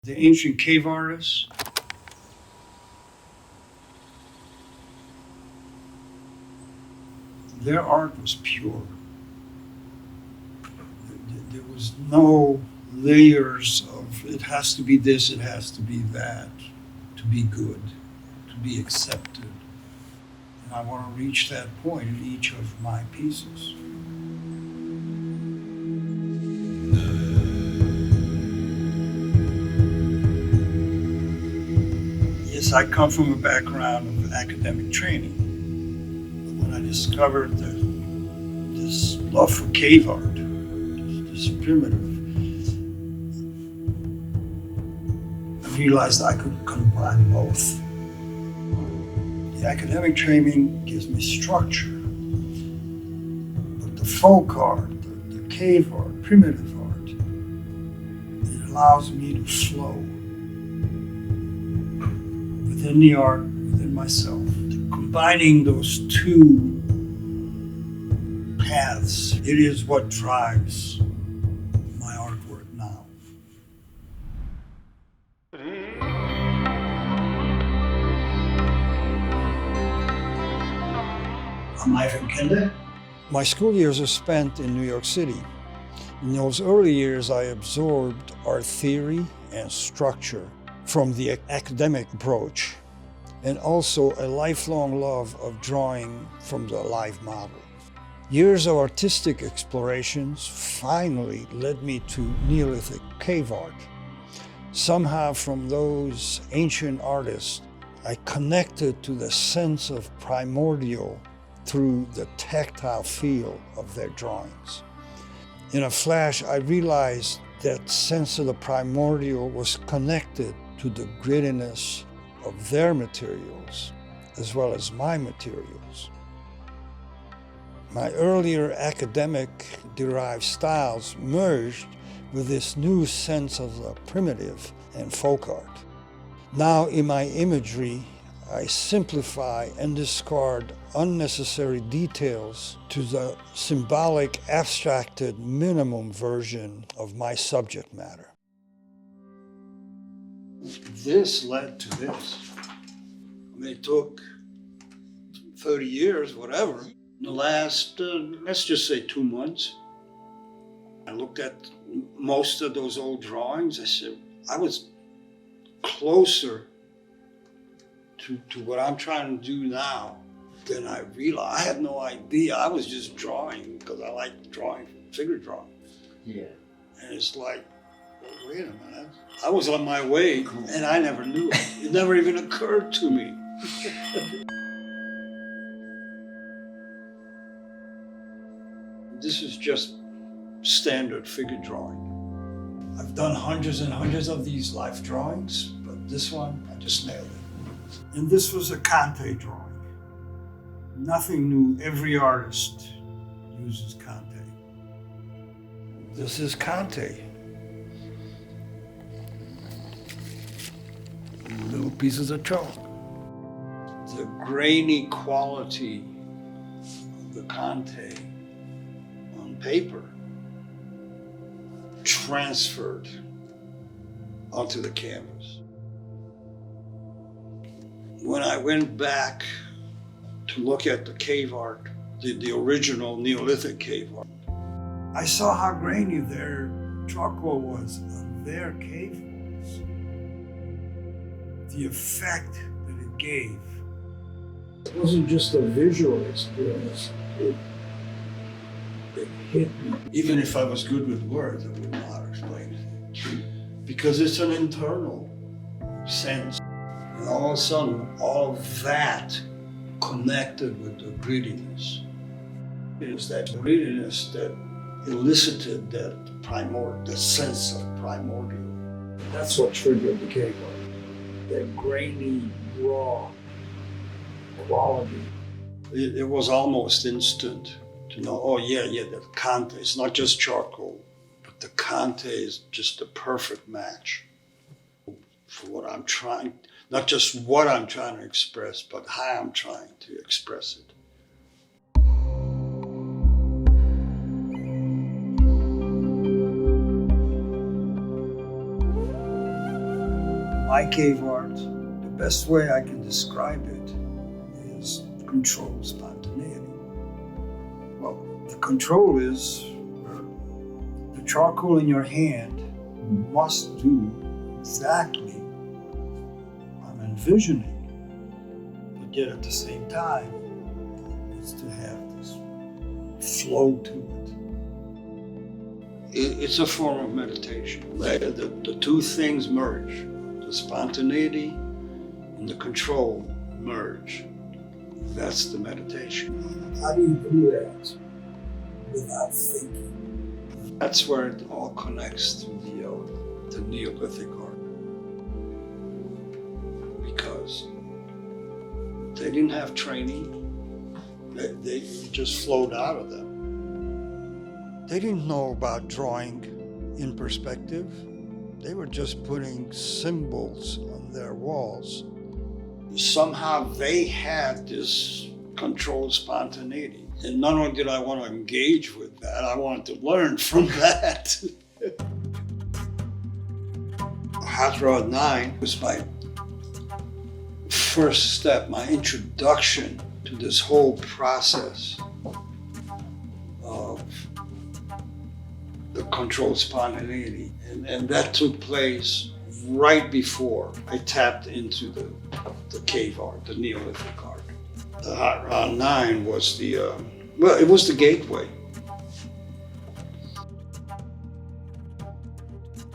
the ancient cave artists. Their art was pure. There was no layers of it has to be this, it has to be that, to be good, to be accepted. And I want to reach that point in each of my pieces. Yes, I come from a background of academic training. But when I discovered this love for cave art, this primitive, I realized I could combine both. The academic training gives me structure, but the folk art, the cave art, primitive art, it allows me to flow within the art, within myself. Combining those two paths, it is what drives my artwork now. I'm Ivan Kende. My school years are spent in New York City. In those early years, I absorbed art theory and structure from the academic approach, and also a lifelong love of drawing from the live model. Years of artistic explorations finally led me to Neolithic cave art. Somehow from those ancient artists, I connected to the sense of primordial through the tactile feel of their drawings. In a flash, I realized that sense of the primordial was connected to the grittiness of their materials, as well as my materials. My earlier academic-derived styles merged with this new sense of the primitive and folk art. Now in my imagery, I simplify and discard unnecessary details to the symbolic, abstracted minimum version of my subject matter. This led to this. I mean, it took 30 years, whatever. In the last, let's just say 2 months, I looked at most of those old drawings. I said, I was closer to what I'm trying to do now than I realized. I had no idea. I was just drawing because I like drawing, figure drawing. Yeah. And it's like, well, wait a minute. I was on my way and I never knew it. It never even occurred to me. This is just standard figure drawing. I've done hundreds and hundreds of these life drawings, but this one, I just nailed it. And this was a Kende drawing. Nothing new. Every artist uses Kende. This is Kende. Little pieces of chalk. The grainy quality of the Kende on paper transferred onto the canvas. When I went back to look at the cave art, the original Neolithic cave art, I saw how grainy their charcoal was on their cave walls. The effect that it gave. It wasn't just a visual experience, it hit me. Even if I was good with words, I wouldn't know how to explain it. Because it's an internal sense. And all of a sudden, all of that connected with the grittiness. It was that grittiness that elicited that the sense of primordial. That's what triggered the cave art. That grainy, raw quality. It was almost instant to know, oh yeah, the Kende, it's not just charcoal, but the Kende is just the perfect match for what I'm trying, not just what I'm trying to express, but how I'm trying to express it. My cave art, the best way I can describe it is controlled spontaneity. Well, the control is the charcoal in your hand must do exactly I'm envisioning, but yet at the same time, it needs to have this flow to it. It's a form of meditation. The two things merge. The spontaneity and the control merge. That's the meditation. How do you do that without thinking? That's where it all connects to the Neolithic art. Because they didn't have training. They just flowed out of them. They didn't know about drawing in perspective. They were just putting symbols on their walls. Somehow they had this controlled spontaneity. And not only did I want to engage with that, I wanted to learn from that. Hot Rod 9 was my first step, my introduction to this whole process of the controlled spontaneity. And that took place right before I tapped into the cave art, the Neolithic art. The Hot Rod 9 was it was the gateway.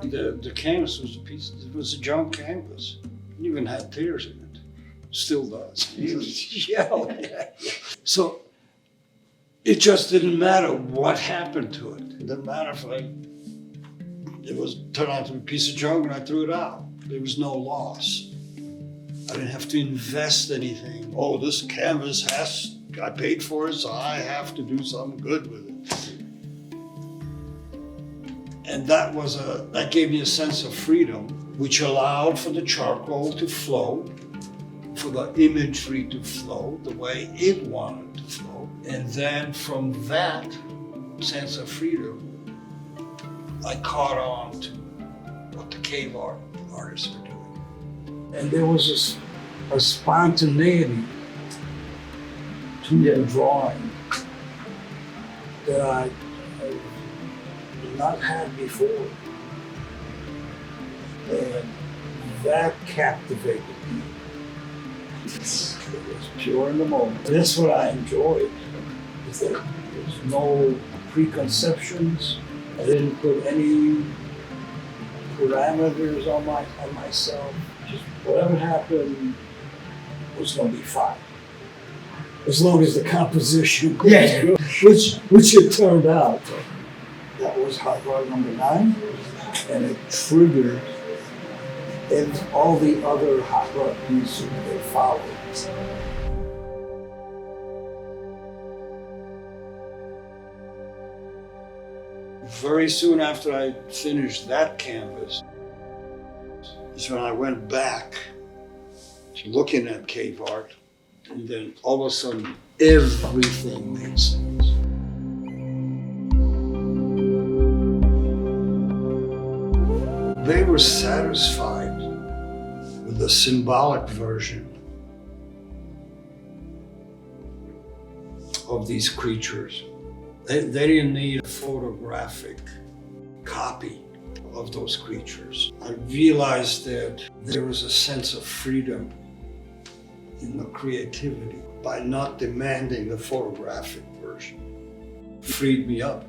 The canvas was a junk canvas. It even had tears in it. Still does. Yeah. So it just didn't matter what happened to it. It didn't matter if it was turned out to be a piece of junk and I threw it out. There was no loss. I didn't have to invest anything. Oh, this canvas I paid for it, so I have to do something good with it. And that gave me a sense of freedom, which allowed for the charcoal to flow, for the imagery to flow the way it wanted to flow. And then from that sense of freedom, I caught on to what the cave artists were doing. And there was a spontaneity to the drawing that I did not have before. And that captivated me. It was pure in the moment. That's what I enjoyed, is that there's no preconceptions. I didn't put any parameters on myself. Just whatever happened was going to be fine. As long as the composition was good, which it turned out. That was Hot Rod number 9, and it triggered all the other Hot Rod pieces that followed. Very soon after I finished that canvas is when I went back to looking at cave art, and then all of a sudden everything made sense. They were satisfied with the symbolic version of these creatures. They didn't need a photographic copy of those creatures. I realized that there was a sense of freedom in the creativity by not demanding the photographic version. It freed me up.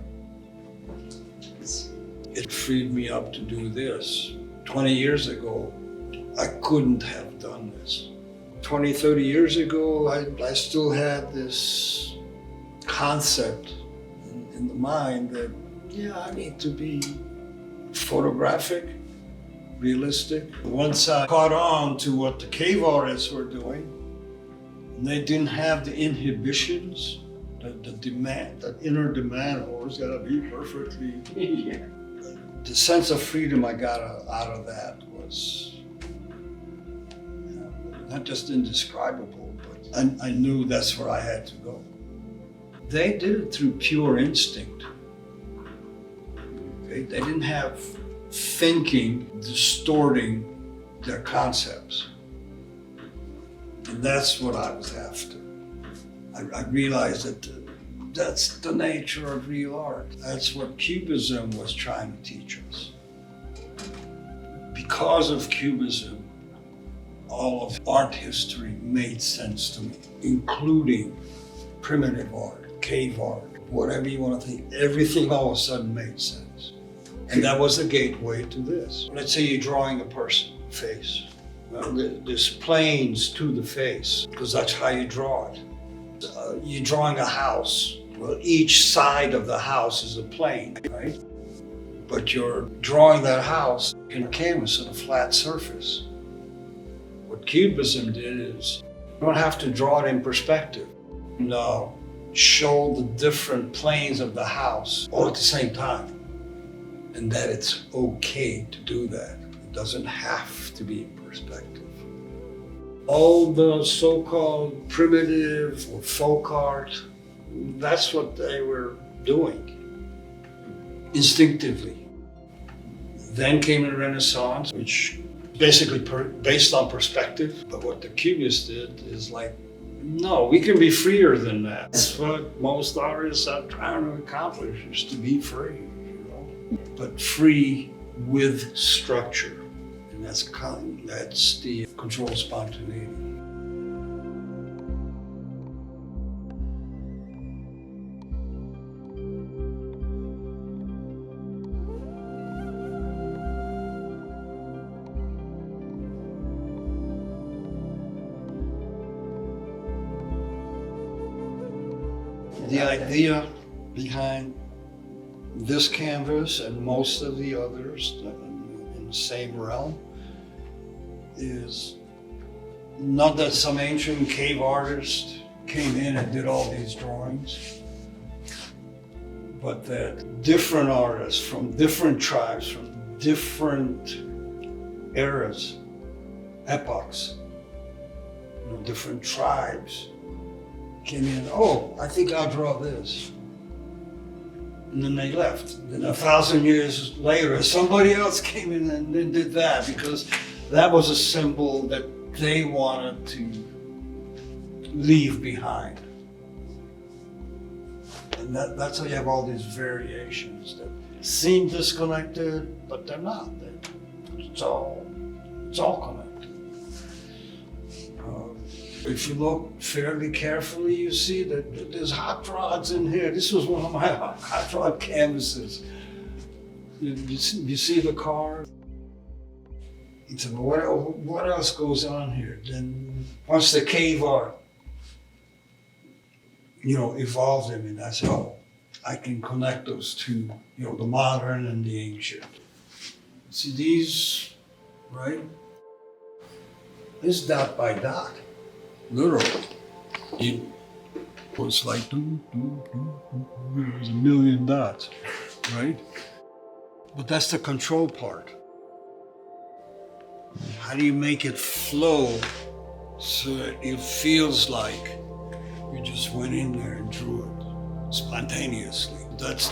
It freed me up to do this. 20 years ago, I couldn't have done this. 20, 30 years ago, I still had this concept in the mind that, I need to be photographic, realistic. Once I caught on to what the cave artists were doing, and they didn't have the inhibitions, the demand, that inner demand, always gotta be perfectly. The sense of freedom I got out of that was not just indescribable, but I knew that's where I had to go. They did it through pure instinct. Okay? They didn't have thinking distorting They're concepts. And that's what I was after. I realized that that's the nature of real art. That's what Cubism was trying to teach us. Because of Cubism, all of art history made sense to me, including primitive art, cave art, whatever you want to think. Everything all of a sudden made sense. And that was the gateway to this. Let's say you're drawing a person, face. Well, there's planes to the face, because that's how you draw it. You're drawing a house. Well, each side of the house is a plane, right? But you're drawing that house in a canvas on a flat surface. What Cubism did is, you don't have to draw it in perspective. No, show the different planes of the house all at the same time. And that it's okay to do that. It doesn't have to be in perspective. All the so-called primitive or folk art, that's what they were doing, instinctively. Then came the Renaissance, which basically based on perspective. But what the Cubists did is like, no, we can be freer than that. That's what most artists are trying to accomplish, is to be free, you know? But free with structure. And that's the controlled spontaneity. The idea behind this canvas and most of the others in the same realm is not that some ancient cave artist came in and did all these drawings, but that different artists from different tribes, from different eras, epochs, different tribes came in, oh, I think I'll draw this. And then they left. Then 1,000 years later, somebody else came in and then did that, because that was a symbol that they wanted to leave behind. And that's how you have all these variations that seem disconnected, but they're not. It's all connected. If you look fairly carefully, you see that there's hot rods in here. This was one of my hot rod canvases. You see the car? And so what else goes on here? Then once the cave art, evolved in me, I said, oh, I can connect those two, the modern and the ancient. See these, right? This dot by dot. Literally, it was like there's a million dots, right? But that's the control part. How do you make it flow so that it feels like you just went in there and drew it spontaneously? That's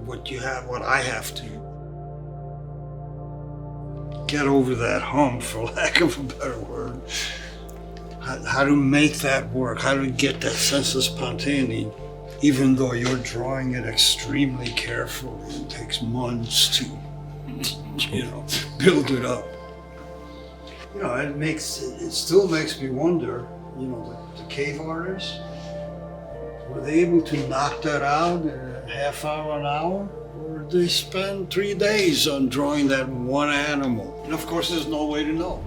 what I have to get over that hump, for lack of a better word. How to make that work, how to get that sense of spontaneity, even though you're drawing it extremely carefully. It takes months to, build it up. It still makes me wonder, the cave artists, were they able to knock that out in a half hour, an hour? Or did they spend 3 days on drawing that one animal? And of course, there's no way to know.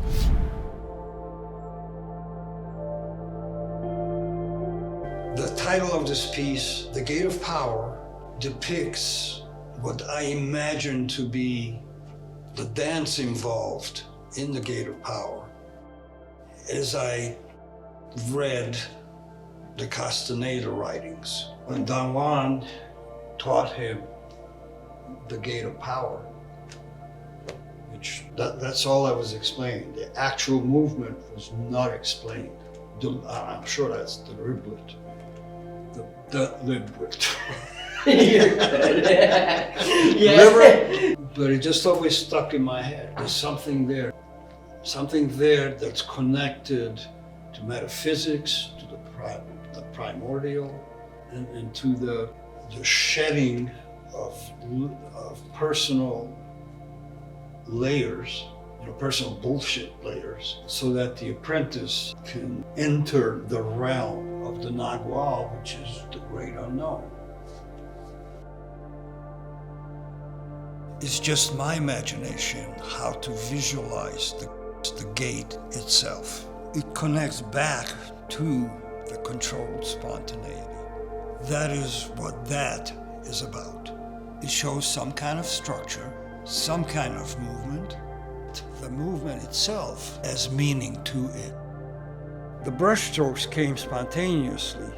The title of this piece, The Gate of Power, depicts what I imagine to be the dance involved in the Gate of Power. As I read the Castaneda writings, when Don Juan taught him the Gate of Power, which that's all that was explained. The actual movement was not explained. I'm sure that's deliberate. Deliberate. You're good. Yes. But it just always stuck in my head. There's something there that's connected to metaphysics, to the primordial, and to the shedding of personal layers, personal bullshit layers, so that the apprentice can enter the realm of the Nagual, which is the great unknown. It's just my imagination how to visualize the gate itself. It connects back to the controlled spontaneity. That is what that is about. It shows some kind of structure, some kind of movement, the movement itself has meaning to it. The brushstrokes came spontaneously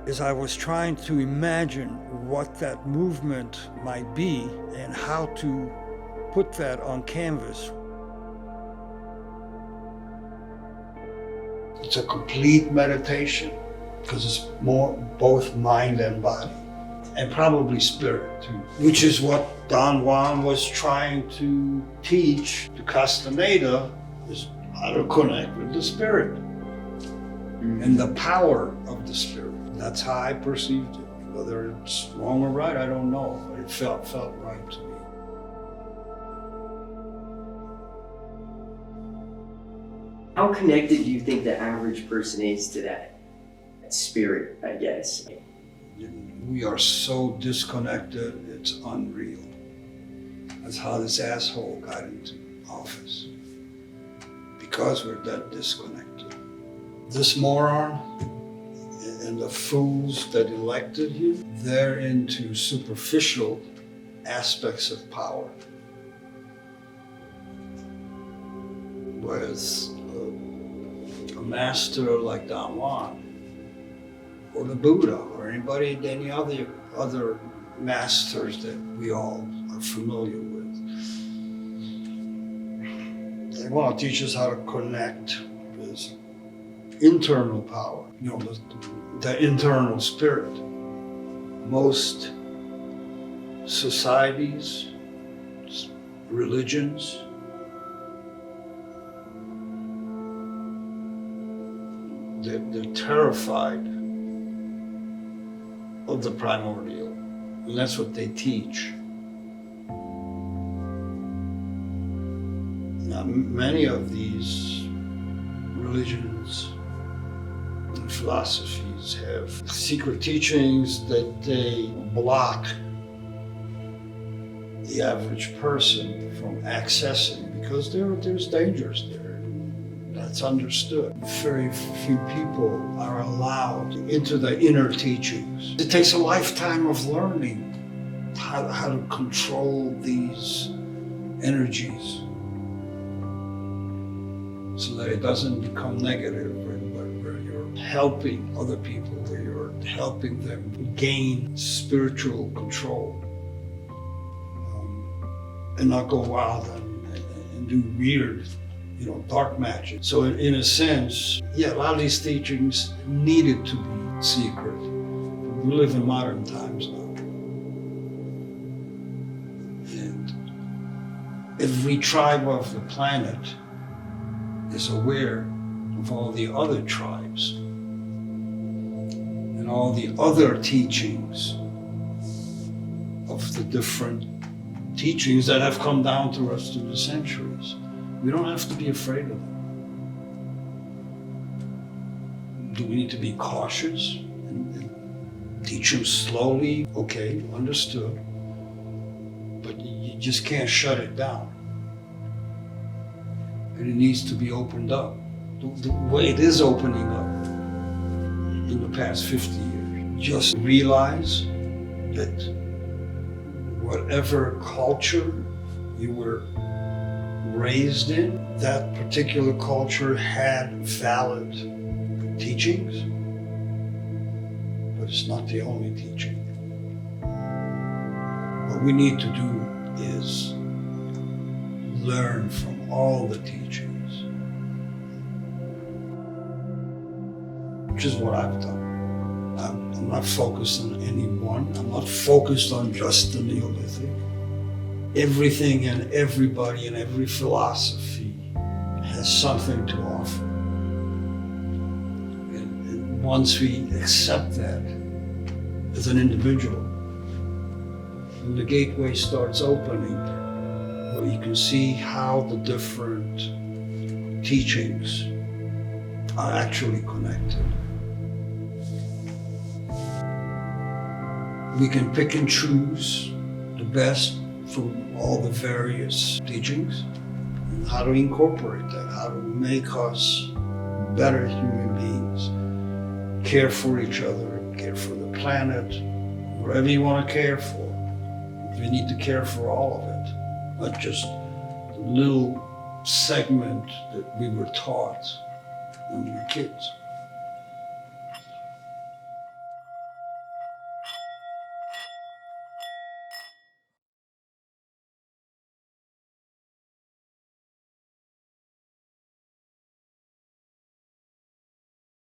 as I was trying to imagine what that movement might be and how to put that on canvas. It's a complete meditation because it's more both mind and body, and probably spirit too, which is what Don Juan was trying to teach to Castaneda, is how to connect with the spirit and the power of the spirit. That's how I perceived it. Whether it's wrong or right, I don't know, but it felt right to me. How connected do you think the average person is to that spirit, I guess? We are so disconnected, it's unreal. That's how this asshole got into office. Because we're that disconnected. This moron and the fools that elected him, they're into superficial aspects of power. Whereas a master like Don Juan, or the Buddha, or any other masters that we all are familiar with, they want to teach us how to connect with internal power, the internal spirit. Most societies, religions, they're terrified of the primordial, and that's what they teach. Now, many of these religions and philosophies have secret teachings that they block the average person from accessing, because there's dangers there. That's understood. Very few people are allowed into the inner teachings. It takes a lifetime of learning how to control these energies so that it doesn't become negative, where you're helping other people, where you're helping them gain spiritual control, and not go wild and do weird, dark magic. So in a sense, a lot of these teachings needed to be secret. We live in modern times now. And every tribe of the planet is aware of all the other tribes and all the other teachings of the different teachings that have come down to us through the centuries. We don't have to be afraid of them. Do we need to be cautious and teach them slowly? Okay, understood. But you just can't shut it down. And it needs to be opened up. The way it is opening up in the past 50 years. Just realize that whatever culture you were raised in, that particular culture had valid teachings, but it's not the only teaching. What we need to do is learn from all the teachings, which is what I've done. I'm not focused on any one. I'm not focused on just the Neolithic. everything and everybody and every philosophy has something to offer. And once we accept that as an individual, and the gateway starts opening, where you can see how the different teachings are actually connected. We can pick and choose the best from all the various teachings, and how to incorporate that, how to make us better human beings, care for each other, care for the planet, whatever you want to care for. We need to care for all of it, not just the little segment that we were taught when we were kids.